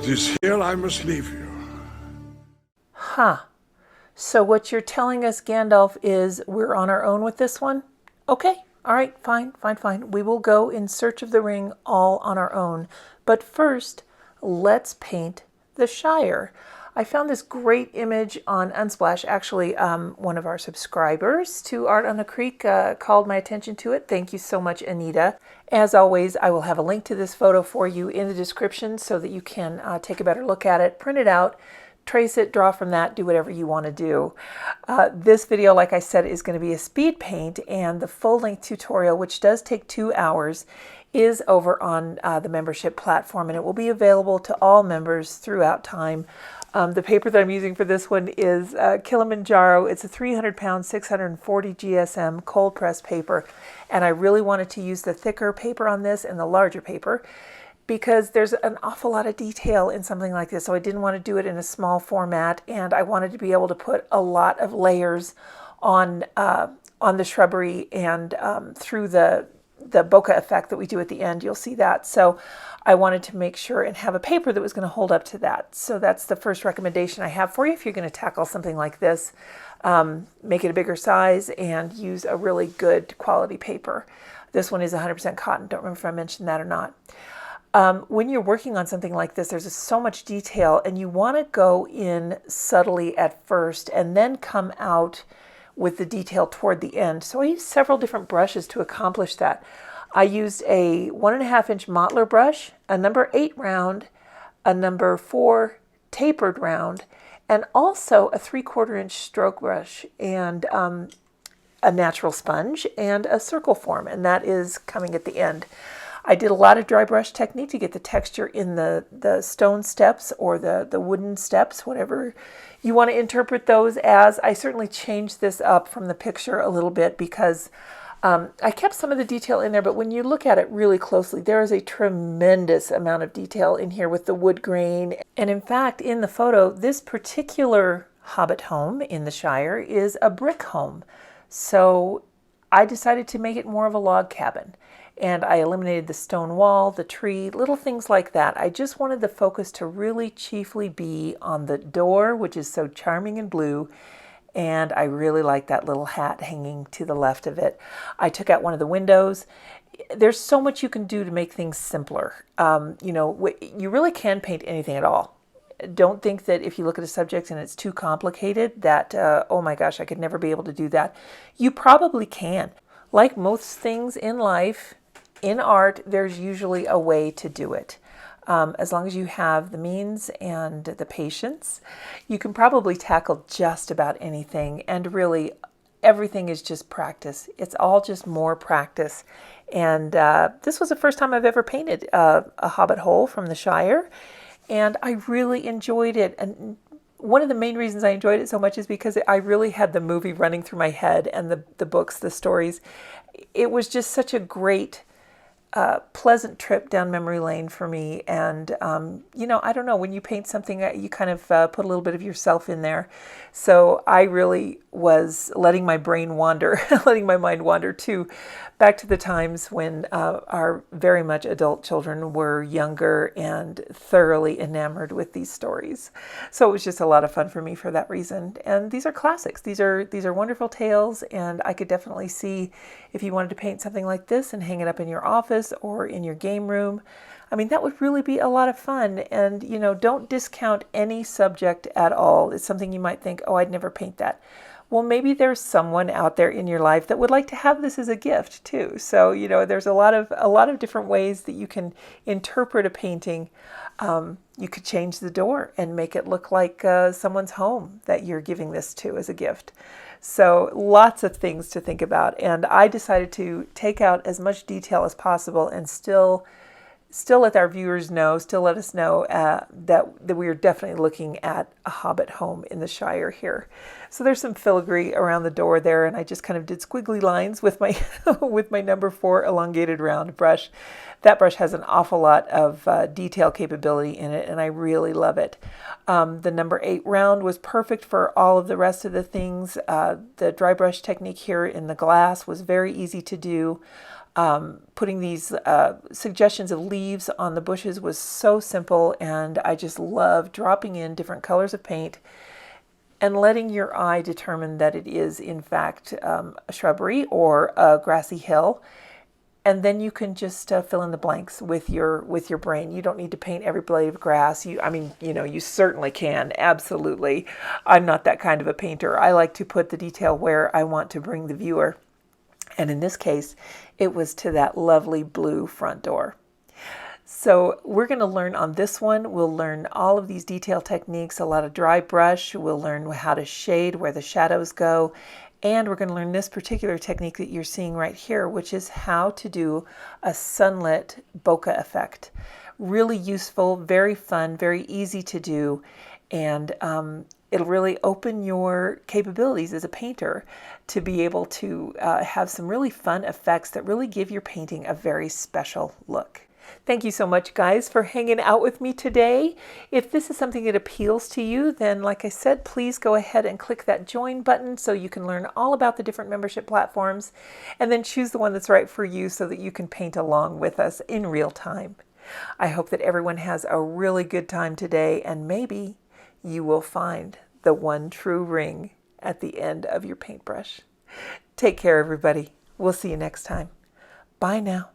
It is here I must leave you. Huh. So what you're telling us, Gandalf, is we're on our own with this one? Okay. All right. Fine. We will go in search of the ring all on our own. But first, let's paint the Shire. I found this great image on Unsplash. Actually, one of our subscribers to Art on the Creek called my attention to it. Thank you so much, Anita. As always, I will have a link to this photo for you in the description so that you can take a better look at it, print it out, trace it, draw from that, do whatever you want to do. This video, like I said, is going to be a speed paint, and the full-length tutorial, which does take 2 hours, is over on the membership platform, and it will be available to all members throughout time. The paper that I'm using for this one is Kilimanjaro. It's a 300-pound, 640 GSM cold press paper, and I really wanted to use the thicker paper on this and the larger paper because there's an awful lot of detail in something like this. So I didn't want to do it in a small format, and I wanted to be able to put a lot of layers on the shrubbery and through the bokeh effect that we do at the end. You'll see that. So I wanted to make sure and have a paper that was going to hold up to that. So that's the first recommendation I have for you if you're going to tackle something like this. Make it a bigger size and use a really good quality paper. This one is 100% cotton. Don't remember if I mentioned that or not. When you're working on something like this, there's so much detail, and you want to go in subtly at first and then come out with the detail toward the end. So I used several different brushes to accomplish that. I used a 1.5-inch Mottler brush, a number 8 round, a number 4 tapered round, and also a 3/4-inch stroke brush, and a natural sponge and a circle form, and that is coming at the end. I did a lot of dry brush technique to get the texture in the stone steps or the wooden steps, whatever you want to interpret those as. I certainly changed this up from the picture a little bit because I kept some of the detail in there, but when you look at it really closely, there is a tremendous amount of detail in here with the wood grain. And in fact, in the photo, this particular Hobbit home in the Shire is a brick home. So I decided to make it more of a log cabin. And I eliminated the stone wall, the tree, little things like that. I just wanted the focus to really chiefly be on the door, which is so charming and blue. And I really like that little hat hanging to the left of it. I took out one of the windows. There's so much you can do to make things simpler. You really can paint anything at all. Don't think that if you look at a subject and it's too complicated that, oh my gosh, I could never be able to do that. You probably can. Like most things in life, in art, there's usually a way to do it. As long as you have the means and the patience, you can probably tackle just about anything. And really, everything is just practice. It's all just more practice. And this was the first time I've ever painted a Hobbit hole from the Shire. And I really enjoyed it. And one of the main reasons I enjoyed it so much is because I really had the movie running through my head and the books, the stories. It was just such a great pleasant trip down memory lane for me. And, I don't know, when you paint something, you kind of put a little bit of yourself in there. So I really was letting my brain wander, letting my mind wander too, back to the times when our very much adult children were younger and thoroughly enamored with these stories. So it was just a lot of fun for me for that reason. And these are classics. These are wonderful tales, and I could definitely see if you wanted to paint something like this and hang it up in your office or in your game room. I mean, that would really be a lot of fun. And, don't discount any subject at all. It's something you might think, oh, I'd never paint that. Well, maybe there's someone out there in your life that would like to have this as a gift too. So, there's a lot of different ways that you can interpret a painting. You could change the door and make it look like someone's home that you're giving this to as a gift. So lots of things to think about. And I decided to take out as much detail as possible and still let our viewers know, still let us know that we are definitely looking at a Hobbit home in the Shire here. So there's some filigree around the door there, and I just kind of did squiggly lines with my with my number 4 elongated round brush. That brush has an awful lot of detail capability in it, and I really love it. The number 8 round was perfect for all of the rest of the things. The dry brush technique here in the glass was very easy to do. Putting these suggestions of leaves on the bushes was so simple, and I just love dropping in different colors of paint and letting your eye determine that it is in fact a shrubbery or a grassy hill. And then you can just fill in the blanks with your brain. You don't need to paint every blade of grass. You certainly can, absolutely. I'm not that kind of a painter. I like to put the detail where I want to bring the viewer. And in this case, it was to that lovely blue front door. So we're going to learn on this one. We'll learn all of these detail techniques, a lot of dry brush. We'll learn how to shade, where the shadows go. And we're going to learn this particular technique that you're seeing right here, which is how to do a sunlit bokeh effect. Really useful, very fun, very easy to do, and it'll really open your capabilities as a painter to be able to have some really fun effects that really give your painting a very special look. Thank you so much, guys, for hanging out with me today. If this is something that appeals to you, then like I said, please go ahead and click that join button so you can learn all about the different membership platforms, and then choose the one that's right for you so that you can paint along with us in real time. I hope that everyone has a really good time today, and maybe you will find the one true ring at the end of your paintbrush. Take care, everybody. We'll see you next time. Bye now.